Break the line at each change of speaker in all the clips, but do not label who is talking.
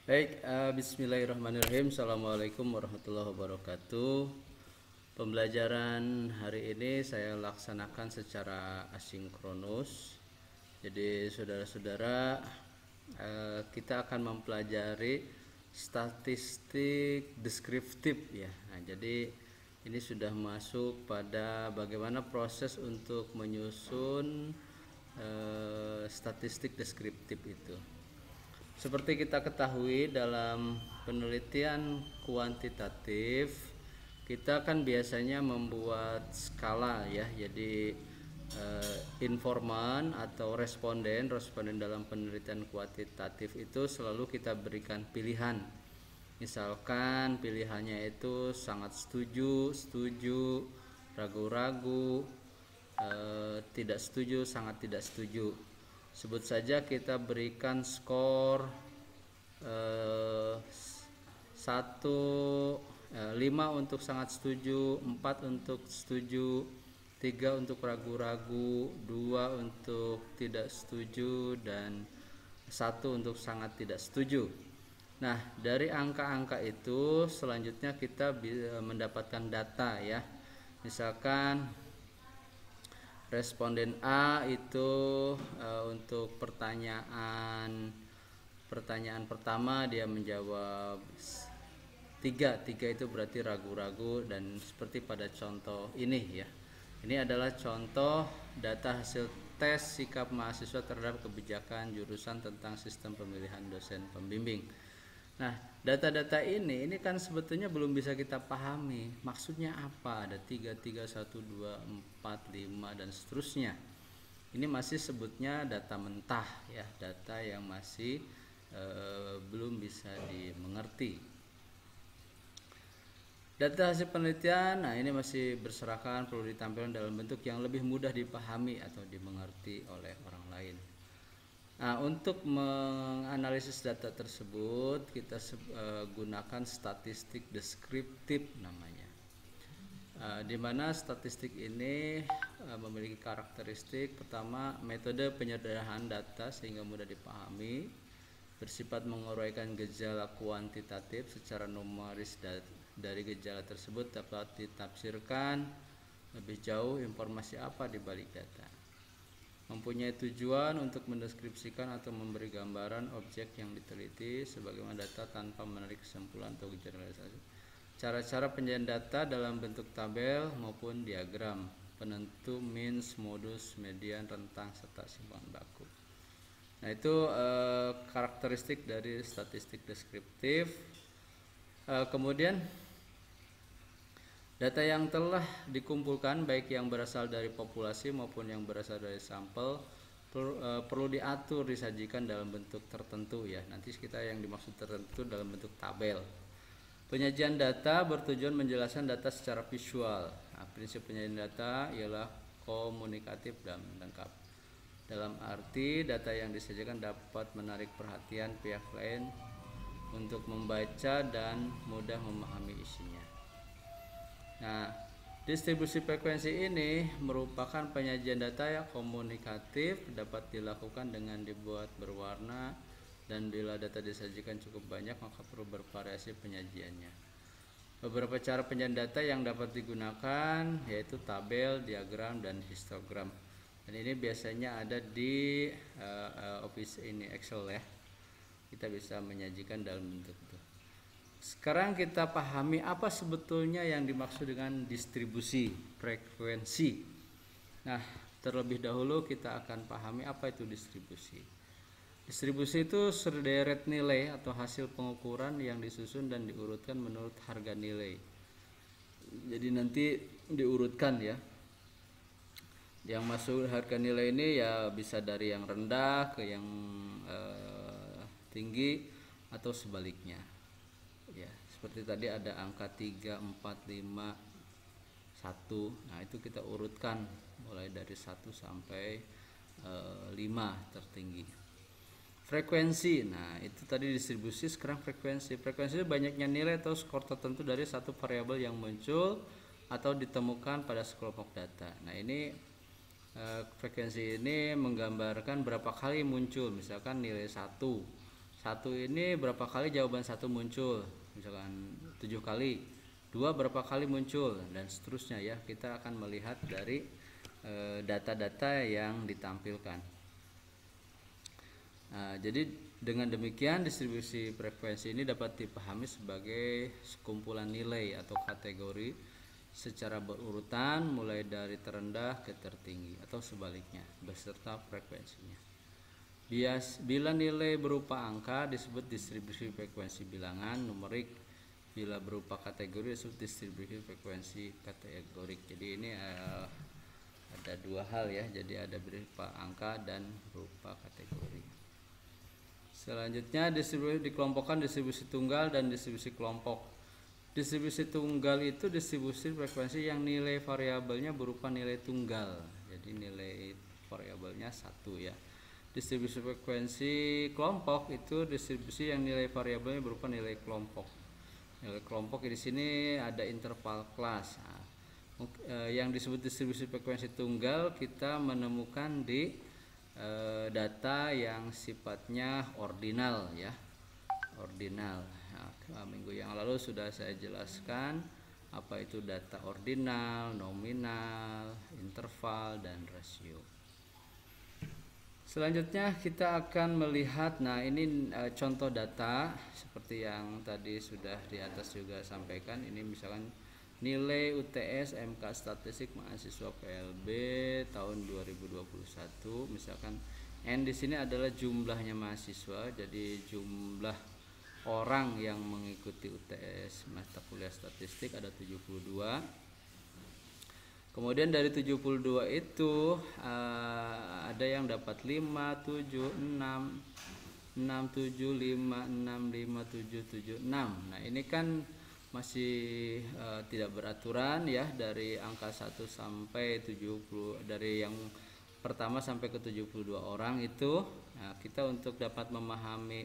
Baik, bismillahirrahmanirrahim. Assalamualaikum warahmatullahi wabarakatuh. Pembelajaran hari ini saya laksanakan secara asinkronus. Jadi saudara-saudara, kita akan mempelajari statistik deskriptif ya. Nah, jadi ini sudah masuk pada bagaimana proses untuk menyusun statistik deskriptif itu. Seperti kita ketahui dalam penelitian kuantitatif, kita kan biasanya membuat skala ya. Jadi informan atau responden dalam penelitian kuantitatif itu selalu kita berikan pilihan. Misalkan pilihannya itu sangat setuju, setuju, ragu-ragu, tidak setuju, sangat tidak setuju. Sebut saja kita berikan skor 5 untuk sangat setuju, 4 untuk setuju, 3 untuk ragu-ragu, 2 untuk tidak setuju, dan 1 untuk sangat tidak setuju. Nah, dari angka-angka itu selanjutnya kita mendapatkan data ya. Misalkan responden A itu untuk pertanyaan pertama dia menjawab 3 itu berarti ragu-ragu, dan seperti pada contoh ini ya. Ini adalah contoh data hasil tes sikap mahasiswa terhadap kebijakan jurusan tentang sistem pemilihan dosen pembimbing. Nah, data-data ini kan sebetulnya belum bisa kita pahami maksudnya apa. Ada 3, 1, 2, 4, 5 dan seterusnya. Ini masih sebutnya data mentah ya, data yang masih belum bisa dimengerti. Data hasil penelitian, nah ini masih berserakan, perlu ditampilkan dalam bentuk yang lebih mudah dipahami atau dimengerti oleh orang lain. Nah, untuk menganalisis data tersebut kita gunakan statistik deskriptif namanya. Di mana statistik ini memiliki karakteristik pertama, metode penyederhanaan data sehingga mudah dipahami, bersifat menguraikan gejala kuantitatif secara numeris. Dari gejala tersebut dapat ditafsirkan lebih jauh informasi apa di balik data. Mempunyai tujuan untuk mendeskripsikan atau memberi gambaran objek yang diteliti sebagaimana data tanpa menarik kesimpulan atau generalisasi. Cara-cara penyajian data dalam bentuk tabel maupun diagram, penentu means, modus, median, rentang, serta simpulan baku. Nah, itu karakteristik dari statistik deskriptif. Kemudian data yang telah dikumpulkan baik yang berasal dari populasi maupun yang berasal dari sampel perlu diatur, disajikan dalam bentuk tertentu ya. Nanti kita yang dimaksud tertentu dalam bentuk tabel. Penyajian data bertujuan menjelaskan data secara visual. Nah, prinsip penyajian data ialah komunikatif dan lengkap. Dalam arti data yang disajikan dapat menarik perhatian pihak lain untuk membaca dan mudah memahami isinya. Nah, distribusi frekuensi ini merupakan penyajian data yang komunikatif, dapat dilakukan dengan dibuat berwarna, dan bila data disajikan cukup banyak maka perlu bervariasi penyajiannya. Beberapa cara penyajian data yang dapat digunakan yaitu tabel, diagram, dan histogram. Dan ini biasanya ada di Office ini, Excel ya. Kita bisa menyajikan dalam bentuk itu. Sekarang kita pahami apa sebetulnya yang dimaksud dengan distribusi frekuensi. Nah, terlebih dahulu kita akan pahami apa itu distribusi. Distribusi itu sederet nilai atau hasil pengukuran yang disusun dan diurutkan menurut harga nilai. Jadi nanti diurutkan ya. Yang masuk harga nilai ini ya bisa dari yang rendah ke yang tinggi atau sebaliknya. Ya, seperti tadi ada angka 3, 4, 5, 1. Nah, itu kita urutkan mulai dari 1 sampai 5 tertinggi. Frekuensi, nah itu tadi distribusi, sekarang frekuensi. Frekuensi itu banyaknya nilai atau skor tertentu dari satu variabel yang muncul atau ditemukan pada sekelompok data. Nah, ini frekuensi ini menggambarkan berapa kali muncul, misalkan nilai 1 1 ini berapa kali jawaban 1 muncul, misalkan 7 kali, 2 berapa kali muncul, dan seterusnya ya. Kita akan melihat dari data-data yang ditampilkan. Nah, jadi dengan demikian distribusi frekuensi ini dapat dipahami sebagai sekumpulan nilai atau kategori secara berurutan mulai dari terendah ke tertinggi atau sebaliknya beserta frekuensinya. Bila nilai berupa angka disebut distribusi frekuensi bilangan numerik, bila berupa kategori disebut distribusi frekuensi kategorik. Jadi ini ada dua hal ya, jadi ada berupa angka dan berupa kategori. Selanjutnya distribusi dikelompokkan distribusi tunggal dan distribusi kelompok. Distribusi tunggal itu distribusi frekuensi yang nilai variabelnya berupa nilai tunggal, jadi nilai variabelnya 1 ya. Distribusi frekuensi kelompok itu distribusi yang nilai variabelnya berupa nilai kelompok. Nilai kelompok di sini ada interval kelas. Nah, yang disebut distribusi frekuensi tunggal kita menemukan di data yang sifatnya ordinal ya, ordinal. Nah, minggu yang lalu sudah saya jelaskan apa itu data ordinal, nominal, interval, dan rasio. Selanjutnya kita akan melihat, nah ini contoh data seperti yang tadi sudah di atas juga sampaikan. Ini misalkan nilai UTS MK Statistik mahasiswa PLB tahun 2021. Misalkan N di sini adalah jumlahnya mahasiswa, jadi jumlah orang yang mengikuti UTS mata kuliah statistik ada 72. Kemudian dari 72 itu ada yang dapat 5, 7, 6, 6, 7, 5, 6, 5, 7, 7, 6. Nah ini kan masih tidak beraturan ya, dari angka 1 sampai 70, dari yang pertama sampai ke 72 orang itu. Nah, kita untuk dapat memahami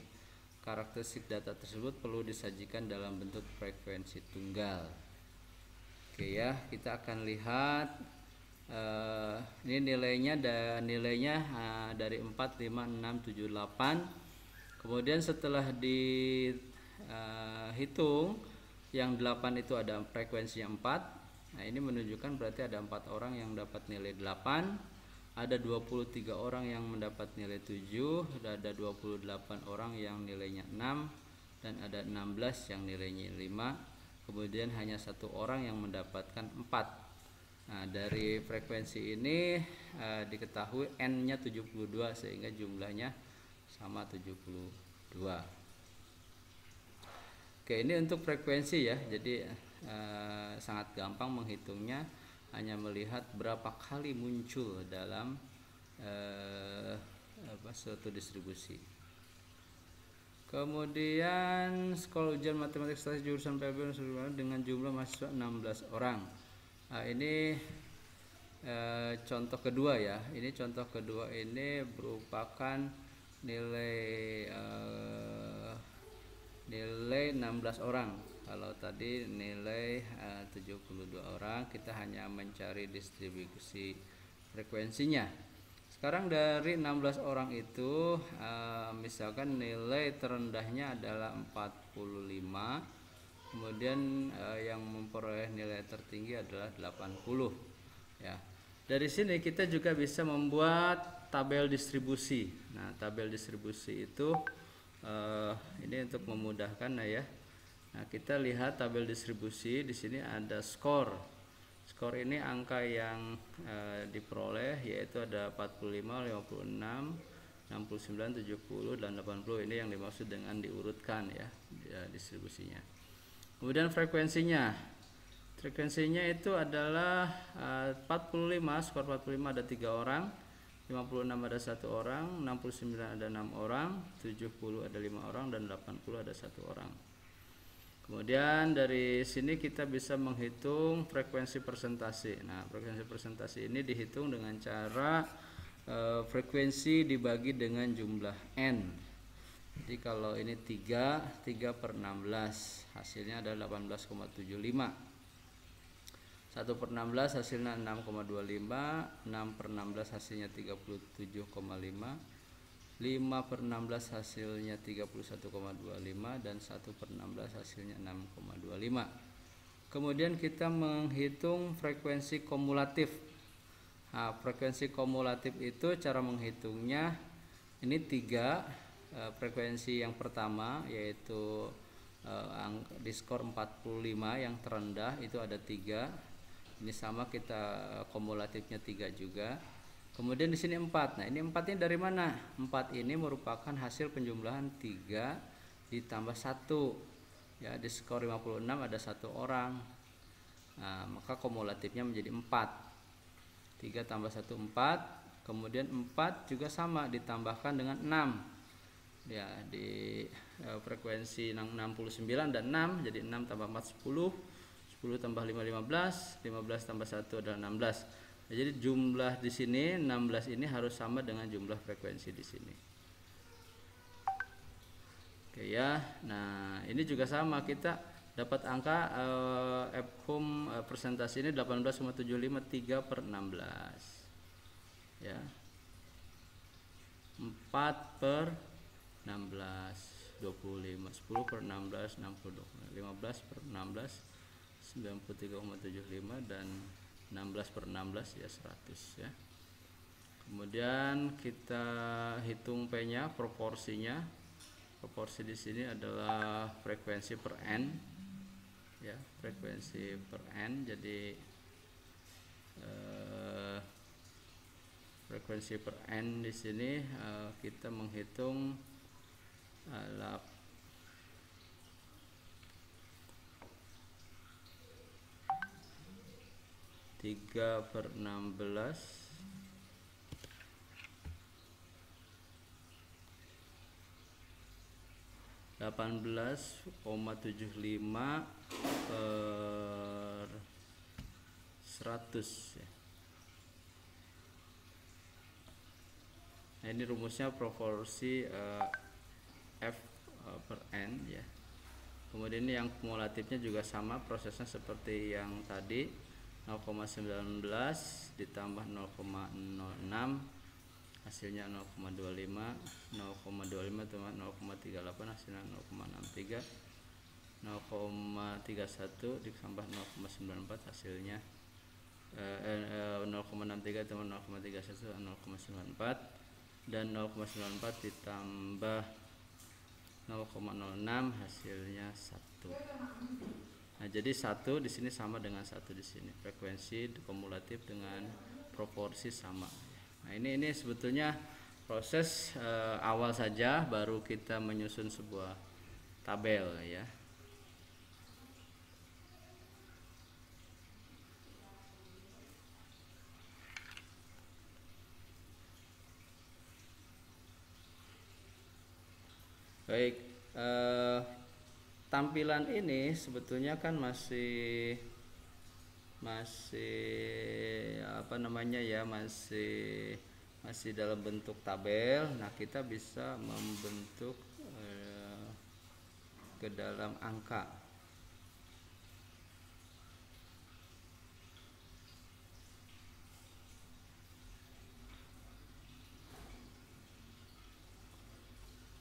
karakteristik data tersebut perlu disajikan dalam bentuk frekuensi tunggal. Oke ya, kita akan lihat ini nilainya dari 4, 5, 6, 7, 8. Kemudian setelah dihitung yang 8 itu ada frekuensinya 4. Nah ini menunjukkan berarti ada 4 orang yang dapat nilai 8, ada 23 orang yang mendapat nilai 7, ada 28 orang yang nilainya 6, dan ada 16 yang nilainya 5. Kemudian hanya 1 orang yang mendapatkan 4. Nah dari frekuensi ini diketahui N-nya 72 sehingga jumlahnya sama 72. Oke, ini untuk frekuensi ya. Jadi sangat gampang menghitungnya, hanya melihat berapa kali muncul dalam suatu distribusi. Kemudian sekolah ujian matematik statistik jurusan PLB dengan jumlah mahasiswa 16 orang. Nah, ini contoh kedua ya. Ini contoh kedua ini merupakan nilai 16 orang. Kalau tadi nilai 72 orang, kita hanya mencari distribusi frekuensinya. Sekarang dari 16 orang itu misalkan nilai terendahnya adalah 45, kemudian yang memperoleh nilai tertinggi adalah 80 ya. Dari sini kita juga bisa membuat tabel distribusi. Nah, tabel distribusi itu ini untuk memudahkan ya. Nah, kita lihat tabel distribusi di sini ada skor. Skor ini angka yang diperoleh yaitu ada 45, 56, 69, 70, dan 80. Ini yang dimaksud dengan diurutkan ya distribusinya. Kemudian frekuensinya. Frekuensinya itu adalah 45, skor 45 ada 3 orang, 56 ada 1 orang, 69 ada 6 orang, 70 ada 5 orang, dan 80 ada 1 orang. Kemudian dari sini kita bisa menghitung frekuensi persentase. Nah, frekuensi persentase ini dihitung dengan cara frekuensi dibagi dengan jumlah N. Jadi kalau ini 3 per 16 hasilnya adalah 18,75. 1 per 16 hasilnya 6,25, 6 per 16 hasilnya 37,5, 5/16 hasilnya 31,25 dan 1/16 hasilnya 6,25. Kemudian kita menghitung frekuensi kumulatif. Nah, frekuensi kumulatif itu cara menghitungnya ini 3 frekuensi. Yang pertama yaitu di skor 45 yang terendah itu ada 3. Ini sama, kita kumulatifnya 3 juga. Kemudian di sini 4. Nah, ini 4 ini dari mana? 4 ini merupakan hasil penjumlahan 3 ditambah 1. Ya, di skor 56 ada 1 orang. Nah, maka kumulatifnya menjadi 4. 3 tambah 1 4. Kemudian 4 juga sama ditambahkan dengan 6. Ya, di frekuensi 69 dan 6, jadi 6 tambah 4 10. 10 tambah 5 15. 15 tambah 1 adalah 16. Jadi jumlah di sini 16 ini harus sama dengan jumlah frekuensi di sini. Oke ya. Nah, ini juga sama, kita dapat angka Fhum persentase ini 18,75 3/16. Ya. 4/16 25, 10/16 60, 15/16 93,75 dan 16/16 ya 100 ya. Kemudian kita hitung P-nya, proporsinya. Proporsi di sini adalah frekuensi per N ya, frekuensi per N. Jadi frekuensi per N di sini kita menghitung 3/16 18,75 per 100 ya. Nah, ini rumusnya proporsi F per N ya. Kemudian ini yang kumulatifnya juga sama, prosesnya seperti yang tadi, 0,19 ditambah 0,06 hasilnya 0,25, 0,25 tambah 0,38 hasilnya 0,63, 0,31 ditambah 0,94 hasilnya 0,63 tambah 0,31 0,94, dan 0,94 ditambah 0,06 hasilnya 1. Nah, jadi 1 di sini sama dengan 1 di sini. Frekuensi kumulatif dengan proporsi sama. Nah, ini sebetulnya proses awal saja, baru kita menyusun sebuah tabel ya. Baik, tampilan ini sebetulnya kan masih apa namanya ya, masih dalam bentuk tabel. Nah, kita bisa membentuk ke dalam angka.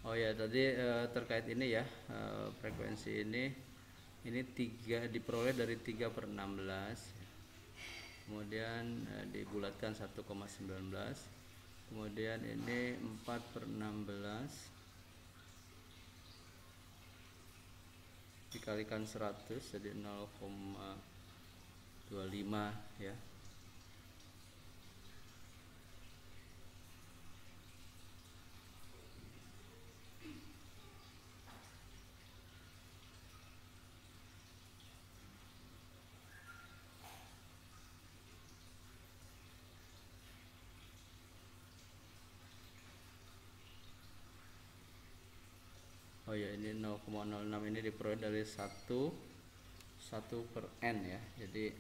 Oh ya, tadi terkait ini ya, frekuensi ini 3 diperoleh dari 3/16, kemudian dibulatkan 1,19, kemudian ini 4/16 dikalikan 100 jadi 0,25 ya. Oh ya, ini 0,06 ini diperoleh dari 1 per N ya. Jadi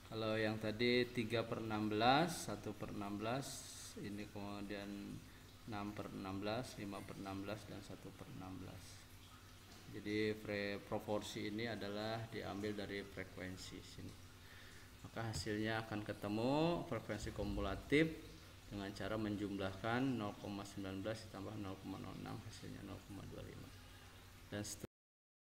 kalau yang tadi 3/16, 1/16, ini kemudian 6/16, 5/16 dan 1/16. Jadi proporsi ini adalah diambil dari frekuensi sini. Maka hasilnya akan ketemu frekuensi kumulatif dengan cara menjumlahkan 0,19 ditambah 0,06 hasilnya 0,25 dan seterusnya.